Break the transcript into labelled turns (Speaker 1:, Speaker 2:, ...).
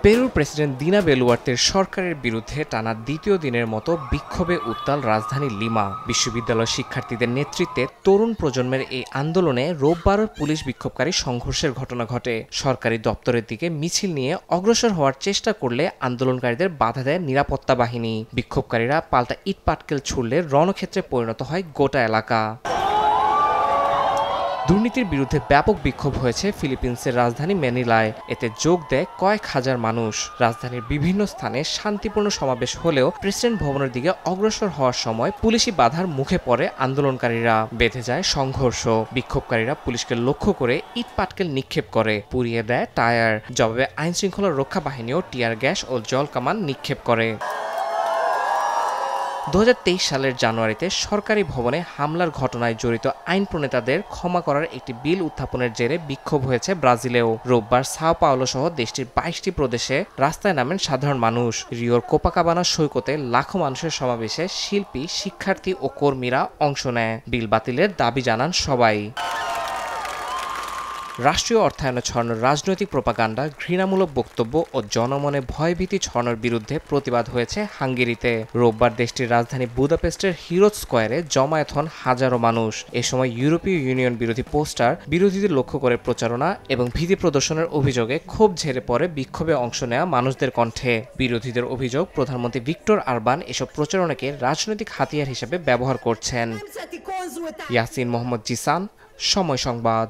Speaker 1: পেরুর president Dina বেলুয়ার্তের সরকারের বিরুদ্ধে টানা দ্বিতীয় দিনের মতো বিক্ষোভে উত্তাল রাজধানী লিমা। বিশ্ববিদ্যালয় শিক্ষার্থীদের নেতৃত্বে তরুণ প্রজন্মের এই আন্দোলনে রোববারও পুলিশ বিক্ষোভকারী সংঘর্ষের ঘটনা ঘটে। সরকারি দপ্তরের দিকে মিছিল নিয়ে অগ্রসর হওয়ার চেষ্টা করলে আন্দোলনকারীদের বাধা দেয় নিরাপত্তা বাহিনী। বিক্ষোভকারীরা পাল্টা ইট পাটকেল ছুড়লে রণক্ষেত্রে পরিণত হয় গোটা এলাকা। দুর্নীতির বিরুদ্ধে ব্যাপক বিক্ষোভ হয়েছে ফিলিপিন্সের রাজধানী ম্যানিলায়। এতে যোগ দেয় কয়েক হাজার মানুষ। রাজধানীর বিভিন্ন স্থানে শান্তিপূর্ণ সমাবেশ হলেও প্রেসিডেন্ট ভবনের দিকে অগ্রসর হওয়ার সময় পুলিশি বাধার মুখে পড়ে আন্দোলনকারীরা। বেঁধে যায় সংঘর্ষ। বিক্ষোভকারীরা পুলিশকে লক্ষ্য করে ইট পাটকেল নিক্ষেপ করে, পুড়িয়ে দেয় টায়ার। জবাবে আইনশৃঙ্খলা রক্ষা বাহিনীও টিয়ার গ্যাস ও জল কামান নিক্ষেপ করে। 2023 সালের জানুয়ারিতে সরকারি ভবনে হামলার ঘটনায় জড়িত আইন প্রণেতাদের ক্ষমা করার একটি বিল উত্থাপনের জেরে বিক্ষোভ হয়েছে ব্রাজিলেও। রোববার সাও পাওলো সহ দেশটির 22টি প্রদেশে রাস্তায় নামেন সাধারণ মানুষ। রিওর কোপাকাবানা সৈকতে লাখো মানুষের সমাবেশে শিল্পী, শিক্ষার্থী ও কর্মীরা অংশ নেয়। বিল বাতিলের দাবি জানান সবাই। রাষ্ট্রীয় অর্থায়নে ছড়ানোর রাজনৈতিক প্রোপাগান্ডা, ঘৃণামূলক বক্তব্য ও জনমনে ভয়ভীতি ছড়ানোর বিরুদ্ধে প্রতিবাদ হয়েছে হাঙ্গেরিতে। রোববার দেশটির রাজধানী বুদাপেস্টের হিরোজ স্কয়ারে জমায়েত হন হাজারো মানুষ। এ সময় ইউরোপীয় ইউনিয়ন বিরোধী পোস্টার, বিরোধীদের লক্ষ্য করে প্রচারণা এবং ভীতি প্রদর্শনের অভিযোগে ক্ষোভ ঝেড়ে পড়ে বিক্ষোভে অংশ নেওয়া মানুষদের কণ্ঠে। বিরোধীদের অভিযোগ, প্রধানমন্ত্রী ভিক্টর আরবান এসব প্রচারণাকে রাজনৈতিক হাতিয়ার হিসেবে ব্যবহার করছেন। ইয়াসিন মোহাম্মদ জিসান, সময় সংবাদ।